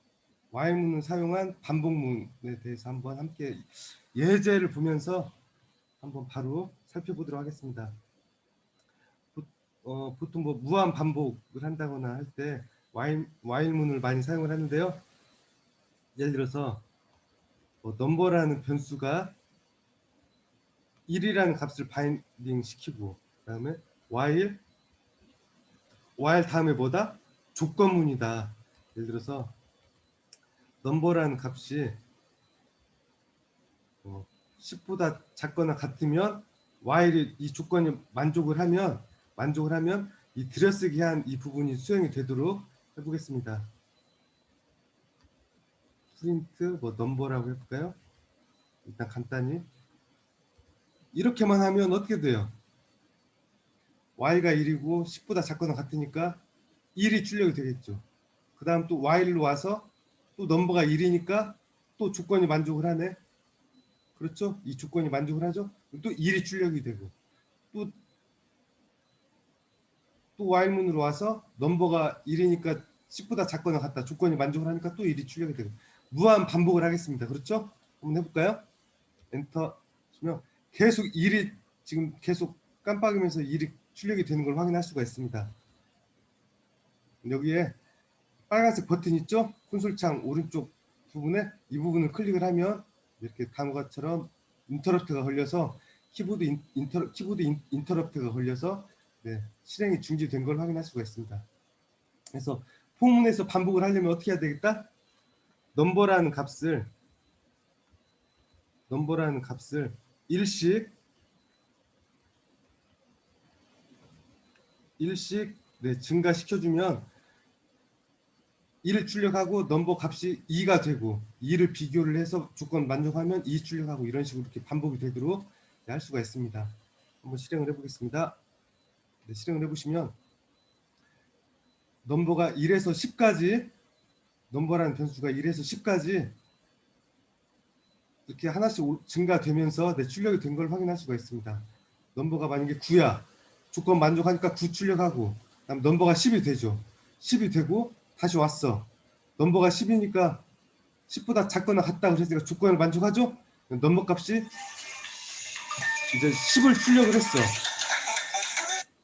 while문을 사용한 반복문에 대해서 한번 함께 예제를 보면서 한번 바로 살펴보도록 하겠습니다. 보통 뭐 무한 반복을 한다거나 할 때 while문을 많이 사용을 하는데요. 예를 들어서 넘버라는 변수가 1이라는 값을 바인딩 시키고 그 다음에 while 다음에 뭐다? 조건문이다. 예를 들어서 넘버라는 값이 10보다 작거나 같으면 while이 이 조건이 만족을 하면 이 들여쓰기 한 이 부분이 수행이 되도록 해보겠습니다. 프린트 뭐 넘버라고 해볼까요? 일단 간단히 이렇게만 하면 어떻게 돼요? y가 1이고 10보다 작거나 같으니까 1이 출력이 되겠죠. 그 다음 또 while로 와서 또 넘버가 1이니까 또 조건이 만족을 하네. 그렇죠? 이 조건이 만족을 하죠. 또 1이 출력이 되고 또 while문으로 와서 넘버가 1이니까 10보다 작거나 같다. 조건이 만족을 하니까 또 1이 출력이 되고 무한 반복을 하겠습니다. 그렇죠? 한번 해볼까요? 엔터 치면 계속 1이 지금 계속 깜빡이면서 1이 출력이 되는 걸 확인할 수가 있습니다. 여기에 빨간색 버튼 있죠? 콘솔창 오른쪽 부분에 이 부분을 클릭을 하면 이렇게 다음과처럼 인터럽트가 걸려서 키보드 인터럽트가 걸려서 네, 실행이 중지된 걸 확인할 수가 있습니다. 그래서 포문에서 반복을 하려면 어떻게 해야 되겠다? 넘버라는 값을 일씩 네, 증가시켜주면 1을 출력하고 넘버 값이 2가 되고 2를 비교를 해서 조건 만족하면 2 출력하고 이런 식으로 이렇게 반복이 되도록 할 수가 있습니다. 한번 실행을 해보겠습니다. 네, 실행을 해보시면 넘버가 1에서 10까지 넘버라는 변수가 1에서 10까지 이렇게 하나씩 증가되면서 네, 출력이 된 걸 확인할 수가 있습니다. 넘버가 만약에 9야. 조건 만족하니까 9 출력하고 그다음 넘버가 10이 되죠. 10이 되고 다시 왔어. 넘버가 10이니까 10보다 작거나 같다 그랬으니까 조건을 만족하죠? 넘버 값이 이제 10을 출력을 했어.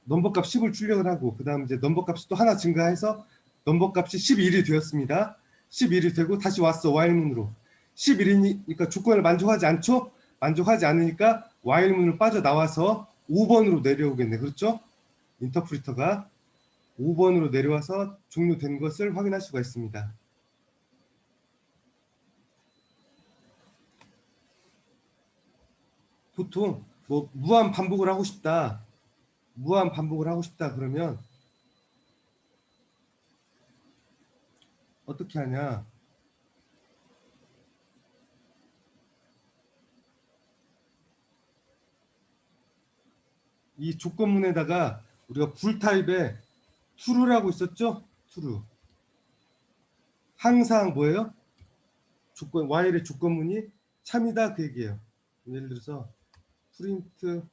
넘버 값 10을 출력을 하고 그 다음 이제 넘버 값이 또 하나 증가해서 넘버 값이 11이 되었습니다. 11이 되고 다시 왔어. while문으로. 11이니까 조건을 만족하지 않죠? 만족하지 않으니까 while문으로 빠져나와서 5번으로 내려오겠네. 그렇죠? 인터프리터가 5번으로 내려와서 종료된 것을 확인할 수가 있습니다. 보통 뭐 무한 반복을 하고 싶다 그러면 어떻게 하냐? 이 조건문에다가 우리가 불 타입에 true라고 있었죠? true. 항상 뭐예요? 조건 while의 조건문이 참이다 그 얘기예요. 예를 들어서 프린트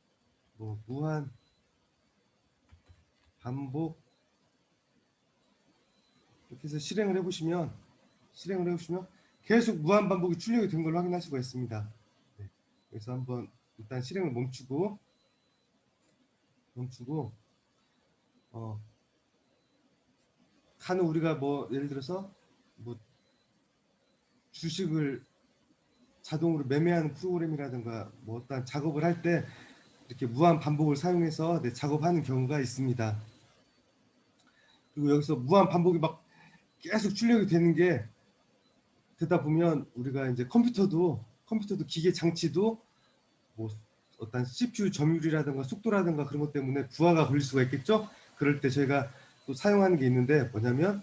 뭐 무한 반복 이렇게 해서 실행을 해보시면 계속 무한 반복이 출력이 된 걸 확인할 수가 있습니다. 네. 그래서 한번 일단 실행을 멈추고 간혹 우리가 뭐 예를 들어서 뭐 주식을 자동으로 매매하는 프로그램이라든가 뭐 어떤 작업을 할 때 이렇게 무한 반복을 사용해서 작업하는 경우가 있습니다. 그리고 여기서 무한 반복이 막 계속 출력이 되는 게 되다 보면 우리가 이제 컴퓨터도 기계 장치도 뭐 어떤 CPU 점유율이라든가 속도라든가 그런 것 때문에 부하가 걸릴 수가 있겠죠. 그럴 때 저희가 또 사용하는 게 있는데 뭐냐면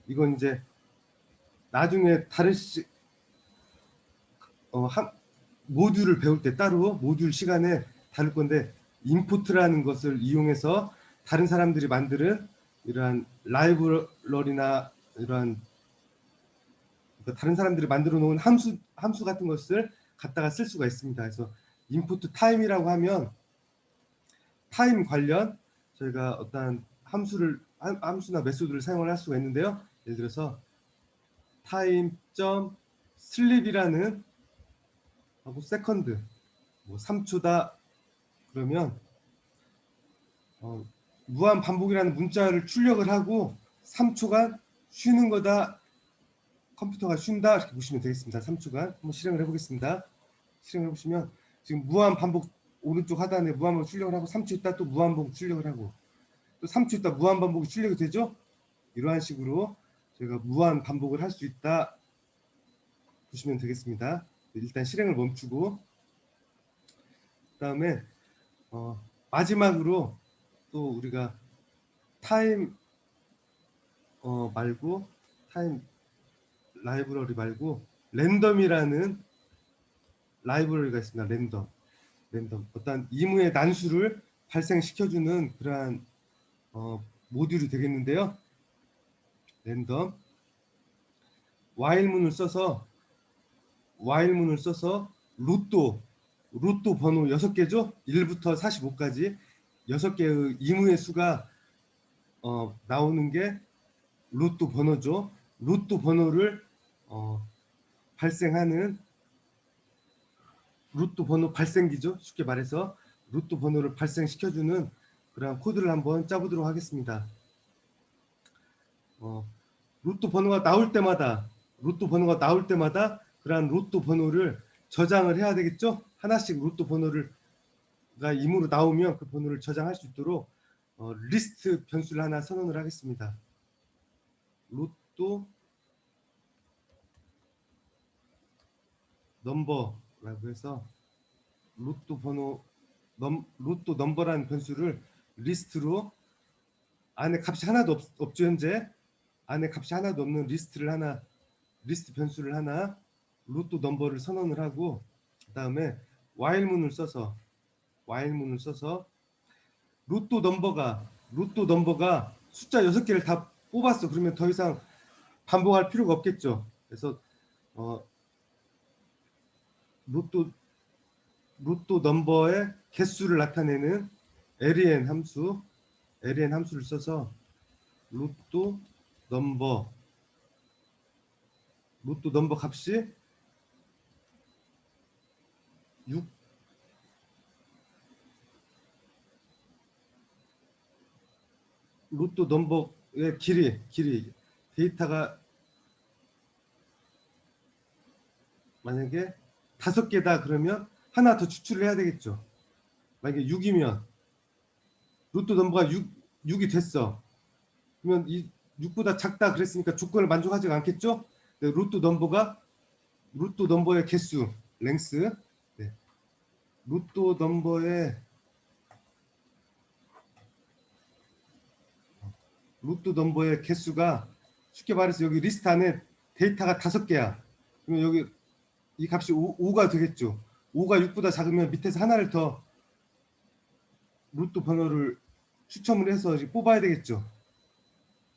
이건 이제 나중에 다른 모듈을 배울 때 따로 모듈 시간에 다룰 건데 임포트라는 것을 이용해서 다른 사람들이 만드는 이러한 라이브러리나 이러한 다른 사람들이 만들어 놓은 함수 같은 것을 갖다가 쓸 수가 있습니다. 그래서 임포트 타임이라고 하면 타임 관련 저희가 어떤 함수나 메소드를 사용을 할 수가 있는데요. 예를 들어서 time.sleep이라는 하고 세컨드 뭐 3초다 그러면 무한 반복이라는 문자를 출력을 하고 3초간 쉬는 거다. 컴퓨터가 쉰다 이렇게 보시면 되겠습니다. 3초간 한번 실행을 해보겠습니다. 실행을 해보시면 지금 무한 반복 오른쪽 하단에 무한 반복 출력을 하고 3초 있다 또 무한 반복 출력을 하고 또 3초 있다 무한 반복이 출력이 되죠. 이러한 식으로 저희가 무한 반복을 할 수 있다 보시면 되겠습니다. 일단 실행을 멈추고 그 다음에 마지막으로 또 우리가 타임 말고 타임 라이브러리 말고 랜덤이라는 라이브러리가 있습니다. 랜덤 어떤 이무의 난수를 발생시켜주는 그러한 모듈이 되겠는데요. 랜덤 while문을 써서 로또 번호 6개죠. 1부터 45까지 6개의 이무의 수가 나오는 게 로또 번호죠. 로또 번호를 발생하는 로또 번호 발생기죠. 쉽게 말해서 로또 번호를 발생시켜주는 그런 코드를 한번 짜보도록 하겠습니다. 로또 번호가 나올 때마다 그러한 로또 번호를 저장을 해야 되겠죠. 하나씩 로또 번호가 임으로 나오면 그 번호를 저장할 수 있도록 리스트 변수를 하나 선언을 하겠습니다. 로또 넘버라고 해서 로또 넘버라는 변수를 리스트로 안에 값이 하나도 없죠. 현재 안에 값이 하나도 없는 리스트 변수를 하나 로또 넘버를 선언을 하고 그 다음에 while문을 써서 로또 넘버가 숫자 6개를 다 뽑았어. 그러면 더 이상 반복할 필요가 없겠죠. 그래서 로또 넘버의 개수를 나타내는 len 함수를 써서 로또 넘버 값이 6 로또 넘버의 길이 데이터가 만약에 5개다 그러면 하나 더 추출을 해야 되겠죠. 만약에 6이면 로또 넘버가 6이 됐어. 그러면 이 6보다 작다 그랬으니까 조건을 만족하지 않겠죠. 네, 로또 넘버의 개수 랭스 네. 로또 넘버의 개수가 쉽게 말해서 여기 리스트 안에 데이터가 5개야. 그러면 여기 이 값이 5가 되겠죠. 5가 6보다 작으면 밑에서 하나를 더 루트 번호를 추첨을 해서 뽑아야 되겠죠.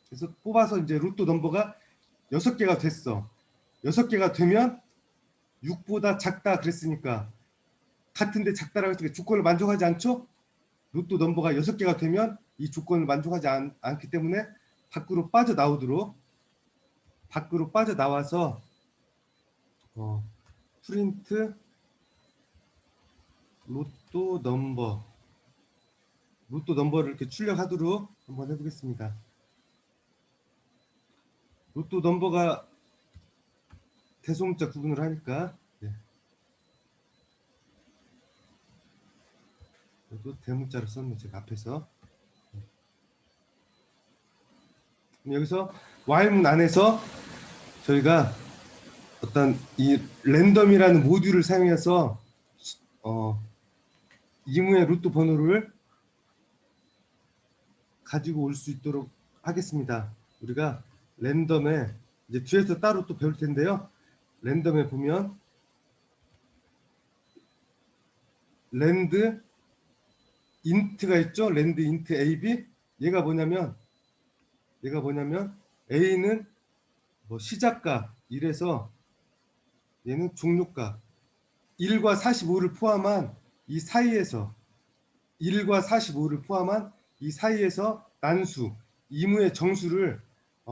그래서 뽑아서 이제 루트 넘버가 6개가 됐어. 6개가 되면 6보다 작다 그랬으니까 같은데 작다라고 했을 때 조건을 만족하지 않죠? 루트 넘버가 6개가 되면 이 조건을 만족하지 않기 때문에 밖으로 빠져나와서 프린트 루트 넘버를 이렇게 출력하도록 한번 해보겠습니다. 루트 넘버가 대소문자 구분을 하니까 또 대문자로 썼네 제가 앞에서. 여기서 while문 안에서 저희가 어떤 이 랜덤이라는 모듈을 사용해서 이무의 루트 번호를 가지고 올 수 있도록 하겠습니다. 우리가 랜덤에 이제 뒤에서 따로 또 배울 텐데요. 랜덤에 보면 랜드 인트가 있죠. 랜드 인트 AB. 얘가 뭐냐면 A는 뭐 시작값 1에서 얘는 종료값 1과 45를 포함한 이 사이에서 1과 45를 포함한 이 사이에서 난수 이무의 정수를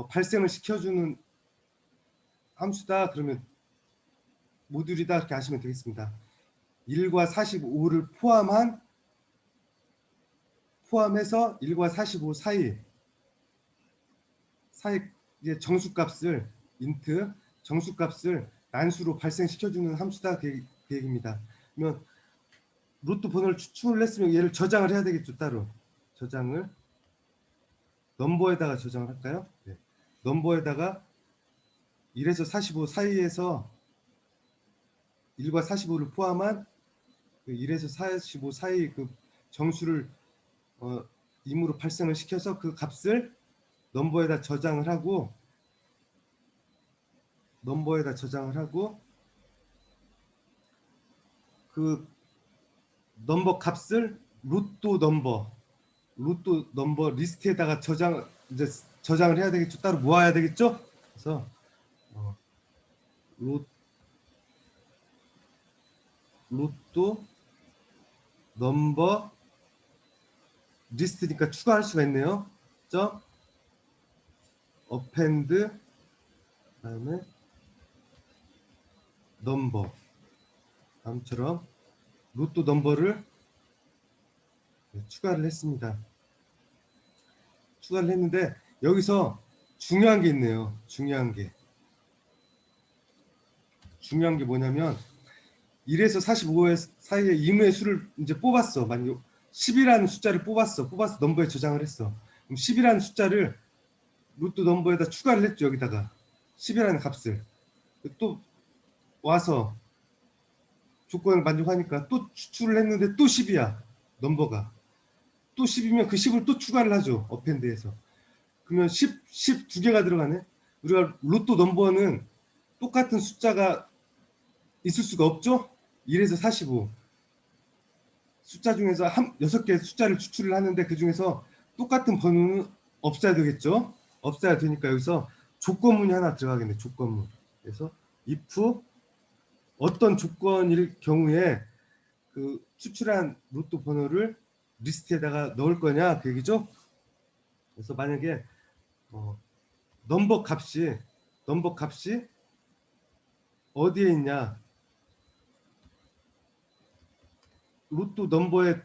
발생을 시켜주는 함수다. 그러면 모듈이다 이렇게 하시면 되겠습니다. 1과 45를 포함해서 1과 45 사이 이제 정수값을 인트 정수값을 난수로 발생시켜주는 함수다 그 얘기입니다. 그러면 루트 번호를 추출을 했으면 얘를 저장을 해야 되겠죠. 따로 저장을 넘버에다가 저장을 할까요? 네. 넘버에다가 1에서 45 사이에서 1과 45를 포함한 그 1에서 45 사이 그 정수를 임으로 발생을 시켜서 그 값을 넘버에다 저장을 하고 그 넘버 값을 루트 넘버 리스트에다가 저장을 해야 되겠죠. 따로 모아야 되겠죠. 그래서 루트 넘버 리스트니까 추가할 수가 있네요. 점 append 그다음에 넘버 다음처럼 루트 넘버를 추가를 했습니다. 추가를 했는데 여기서 중요한 게 있네요. 중요한 게 뭐냐면 1에서 45 사이에 임의 수를 이제 뽑았어. 만약 10이라는 숫자를 뽑아서 넘버에 저장을 했어. 그럼 10이라는 숫자를 루트 넘버에다 추가를 했죠. 여기다가 10이라는 값을 또 와서 조건을 만족하니까 또 추출을 했는데 또 10이야. 넘버가 또 10이면 그 10을 또 추가를 하죠. 어펜드에서. 그러면 10 두 개가 들어가네. 우리가 루트 넘버는 똑같은 숫자가 있을 수가 없죠. 1에서 45 숫자 중에서 6개의 숫자를 추출을 하는데 그 중에서 똑같은 번호는 없어야 되겠죠. 없어야 되니까 여기서 조건문이 하나 들어가겠네. 조건문. 그래서 if 어떤 조건일 경우에 그 추출한 루트 번호를 리스트에다가 넣을 거냐 그 얘기죠. 그래서 만약에 넘버 값이 어디에 있냐, 루트 넘버에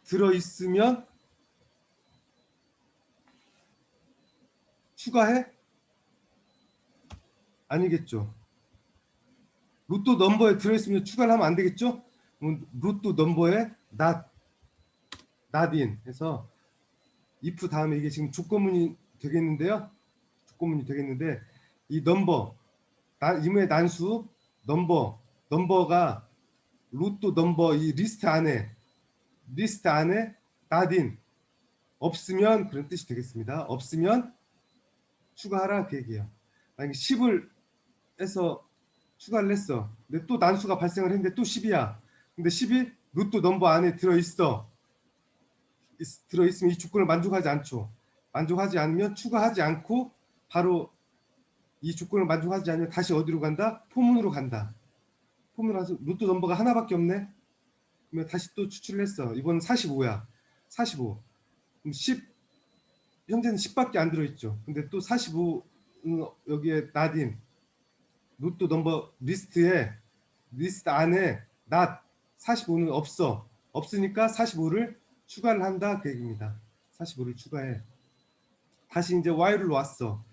들어 있으면 추가해? 아니겠죠. 루트 넘버에 들어 있으면 추가를 하면 안 되겠죠. 루트 넘버에 not in 해서 if 다음에 이게 지금 조건문이 되겠는데요. 이 넘버 임의 난수 넘버가 루트 넘버 이 리스트 안에 not in 없으면 그런 뜻이 되겠습니다. 없으면 추가하라 그 얘기예요. 만약에 10을 해서 추가를 했어. 근데 또 난수가 발생을 했는데 또 10이야. 근데 10이 루트 넘버 안에 들어있어. 들어있으면 이 조건을 만족하지 않죠. 만족하지 않으면 추가하지 않고 바로 이 조건을 만족하지 않으면 다시 어디로 간다? 포문으로 간다. 포문으로 가서 루트 넘버가 하나밖에 없네. 그러면 다시 또 추출을 했어. 이번은 45야. 45. 그럼 10, 현재는 10밖에 안 들어있죠. 근데 또 45는 여기에 not 루트 넘버 리스트 안에 not 45는 없어. 없으니까 45를 추가를 한다 그 얘기입니다. 45를 추가해. 다시 이제 while을 왔어.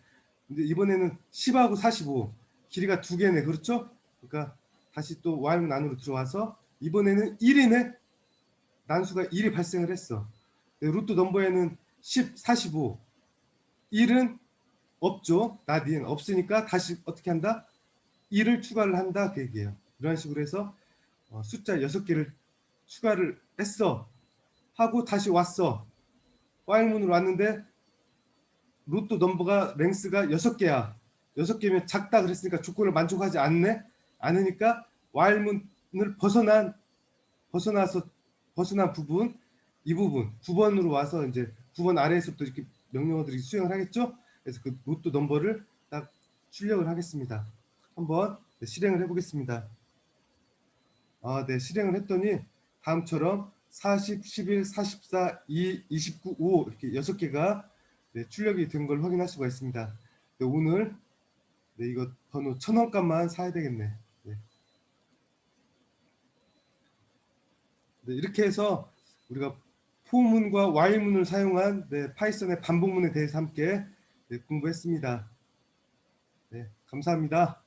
근데 이번에는 10하고 45 길이가 두 개네. 그렇죠? 그러니까 다시 또 while문 안으로 들어와서 이번에는 1이네. 난수가 1이 발생을 했어. 루트 넘버에는 10, 45 1은 없죠. not 없으니까 다시 어떻게 한다? 1을 추가를 한다 그 얘기예요. 이런 식으로 해서 숫자 6개를 추가를 했어. 하고 다시 왔어. while문으로 왔는데 루트 넘버가 랭스가 6개야. 6개면 작다 그랬으니까 조건을 만족하지 않으니까 while문을 벗어난 부분, 이 부분 9번으로 와서 이제 9번 아래에서부터 이렇게 명령어들이 수행을 하겠죠. 그래서 그 루트 넘버를 딱 출력을 하겠습니다. 한번 실행을 해보겠습니다. 네, 실행을 했더니 다음처럼 40, 11, 44, 2, 29, 5 이렇게 6개가 출력이 된 걸 확인할 수가 있습니다. 오늘 이거 번호 1000원값만 사야 되겠네. 이렇게 해서 우리가 포문과 while문을 사용한 파이썬의 반복문에 대해서 함께 공부했습니다. 감사합니다.